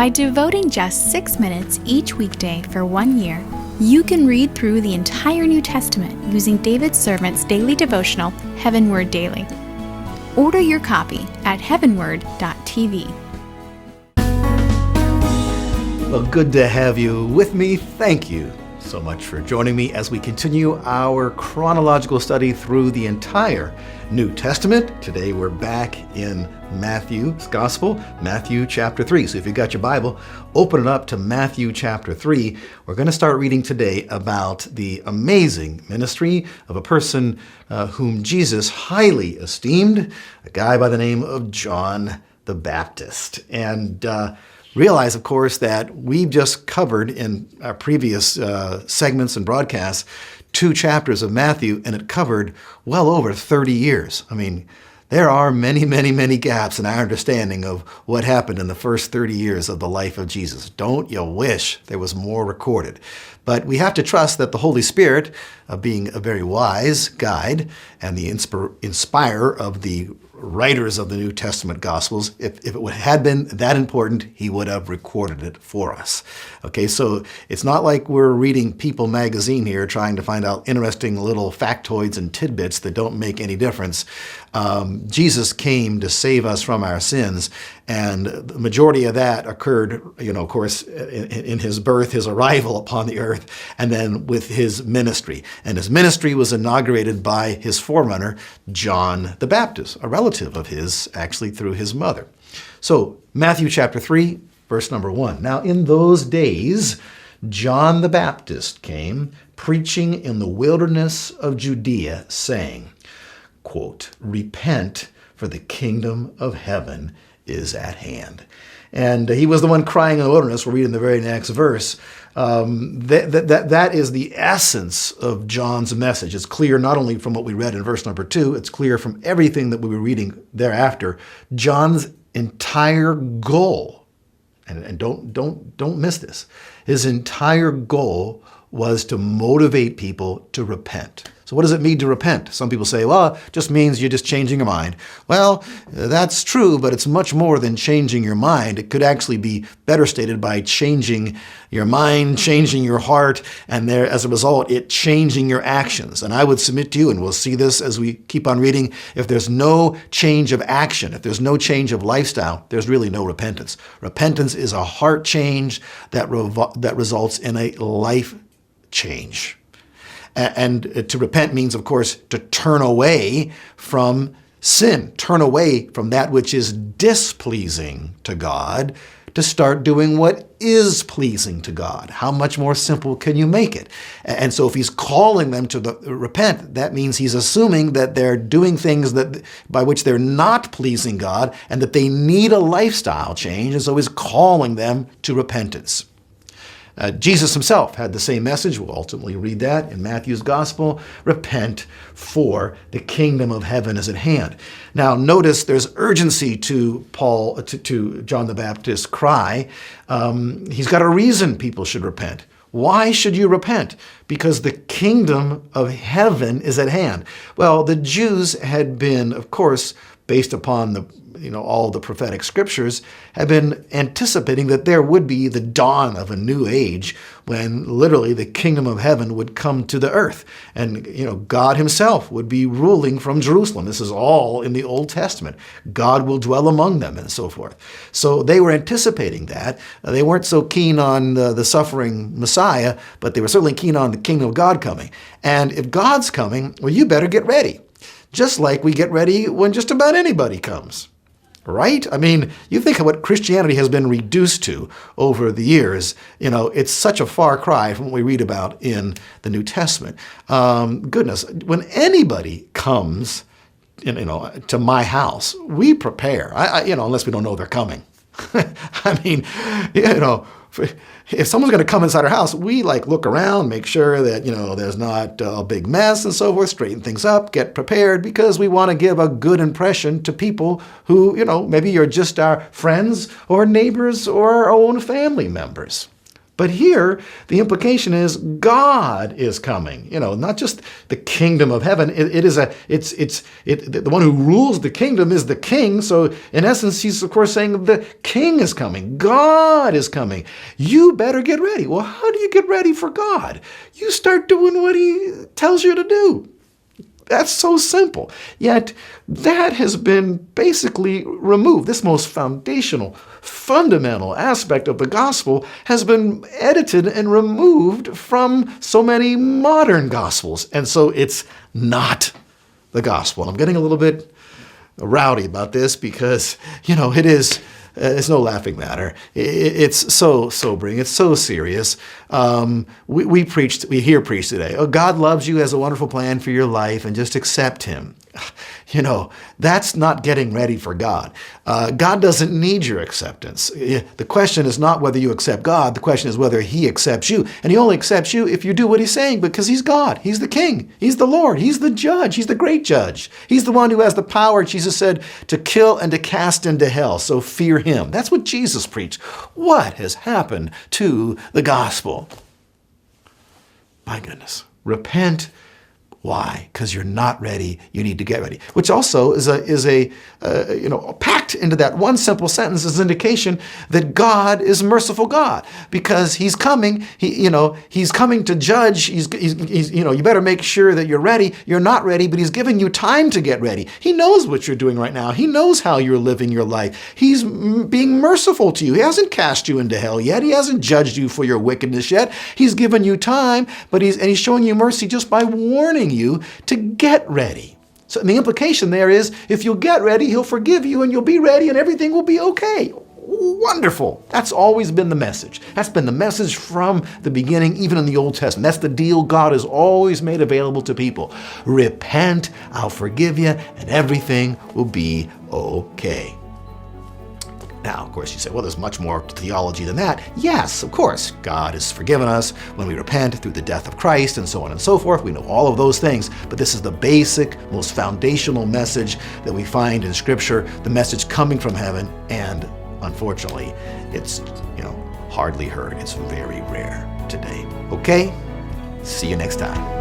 By devoting just 6 minutes each weekday for 1 year, you can read through the entire New Testament using David's servant's daily devotional, HeavenWord Daily. Order your copy at heavenword.tv. Well, good to have you with me. Thank you so much for joining me as we continue our chronological study through the entire New Testament. Today we're back in Matthew's Gospel, Matthew chapter 3. So if you've got your Bible, open it up to Matthew chapter 3. We're going to start reading today about the amazing ministry of a person whom Jesus highly esteemed, a guy by the name of John the Baptist. And realize, of course, that we've just covered in our previous segments and broadcasts 2 chapters of Matthew, and it covered well over 30 years. I mean, there are many, many, many gaps in our understanding of what happened in the first 30 years of the life of Jesus. Don't you wish there was more recorded? But we have to trust that the Holy Spirit, being a very wise guide and the inspirer of the writers of the New Testament Gospels, if it had been that important, he would have recorded it for us. Okay, so it's not like we're reading People magazine here trying to find out interesting little factoids and tidbits that don't make any difference. Jesus came to save us from our sins, and the majority of that occurred, of course, in his birth, his arrival upon the earth, and then with his ministry. And his ministry was inaugurated by his forerunner, John the Baptist, a relative of his, actually through his mother. So Matthew chapter 3, verse number 1. Now in those days, John the Baptist came, preaching in the wilderness of Judea, saying, quote, "Repent, for the kingdom of heaven is at hand." And he was the one crying in the wilderness. We'll read in the very next verse. That is the essence of John's message. It's clear not only from what we read in verse number 2, it's clear from everything that we were reading thereafter. John's entire goal, and don't miss this, his entire goal was to motivate people to repent. So what does it mean to repent? Some people say, well, it just means you're just changing your mind. Well, that's true, but it's much more than changing your mind. It could actually be better stated by changing your mind, changing your heart, and there, as a result, it changing your actions. And I would submit to you, and we'll see this as we keep on reading, if there's no change of action, if there's no change of lifestyle, there's really no repentance. Repentance is a heart change that results in a life change. And to repent means, of course, to turn away from sin, turn away from that which is displeasing to God, to start doing what is pleasing to God. How much more simple can you make it? And so if he's calling them to repent, that means he's assuming that they're doing things by which they're not pleasing God and that they need a lifestyle change, and so he's calling them to repentance. Jesus himself had the same message. We'll ultimately read that in Matthew's Gospel. Repent, for the kingdom of heaven is at hand. Now, notice there's urgency to John the Baptist's cry. He's got a reason people should repent. Why should you repent? Because the kingdom of heaven is at hand. Well, the Jews had been, of course, based upon all the prophetic scriptures, have been anticipating that there would be the dawn of a new age when literally the kingdom of heaven would come to the earth. And, God himself would be ruling from Jerusalem. This is all in the Old Testament. God will dwell among them and so forth. So they were anticipating that. They weren't so keen on the suffering Messiah, but they were certainly keen on the kingdom of God coming. And if God's coming, well, you better get ready. Just like we get ready when just about anybody comes. Right? I mean, you think of what Christianity has been reduced to over the years. It's such a far cry from what we read about in the New Testament. Goodness, when anybody comes, to my house, we prepare. Unless we don't know they're coming. I mean, if someone's going to come inside our house, we look around, make sure that, there's not a big mess and so forth, straighten things up, get prepared, because we want to give a good impression to people who, maybe you're just our friends or neighbors or our own family members. But here, the implication is God is coming. Not just the kingdom of heaven. The one who rules the kingdom is the king. So in essence, he's of course saying the king is coming. God is coming. You better get ready. Well, how do you get ready for God? You start doing what he tells you to do. That's so simple. Yet that has been basically removed. This most foundational, fundamental aspect of the gospel has been edited and removed from so many modern gospels. And so it's not the gospel. I'm getting a little bit rowdy about this because, it is. It's no laughing matter. It's so sobering. It's so serious. We hear preached today. Oh, God loves you, has a wonderful plan for your life, and just accept him. That's not getting ready for God. God doesn't need your acceptance. The question is not whether you accept God. The question is whether he accepts you. And he only accepts you if you do what he's saying, because he's God. He's the king. He's the Lord. He's the judge. He's the great judge. He's the one who has the power, Jesus said, to kill and to cast into hell. So fear him. That's what Jesus preached. What has happened to the gospel? My goodness. Repent. Why? Because you're not ready. You need to get ready. Which also is packed into that one simple sentence is indication that God is a merciful God, because he's coming. He's coming to judge. You better make sure that you're ready. You're not ready, but he's giving you time to get ready. He knows what you're doing right now. He knows how you're living your life. He's being merciful to you. He hasn't cast you into hell yet. He hasn't judged you for your wickedness yet. He's given you time, but he's showing you mercy just by warning you to get ready. So the implication there is, if you'll get ready, he'll forgive you and you'll be ready and everything will be okay. Wonderful. That's always been the message. That's been the message from the beginning, even in the Old Testament. That's the deal God has always made available to people. Repent, I'll forgive you, and everything will be okay. Now, of course, you say, well, there's much more theology than that. Yes, of course, God has forgiven us when we repent through the death of Christ and so on and so forth. We know all of those things, but this is the basic, most foundational message that we find in Scripture, the message coming from heaven, and unfortunately, it's, hardly heard. It's very rare today. Okay? See you next time.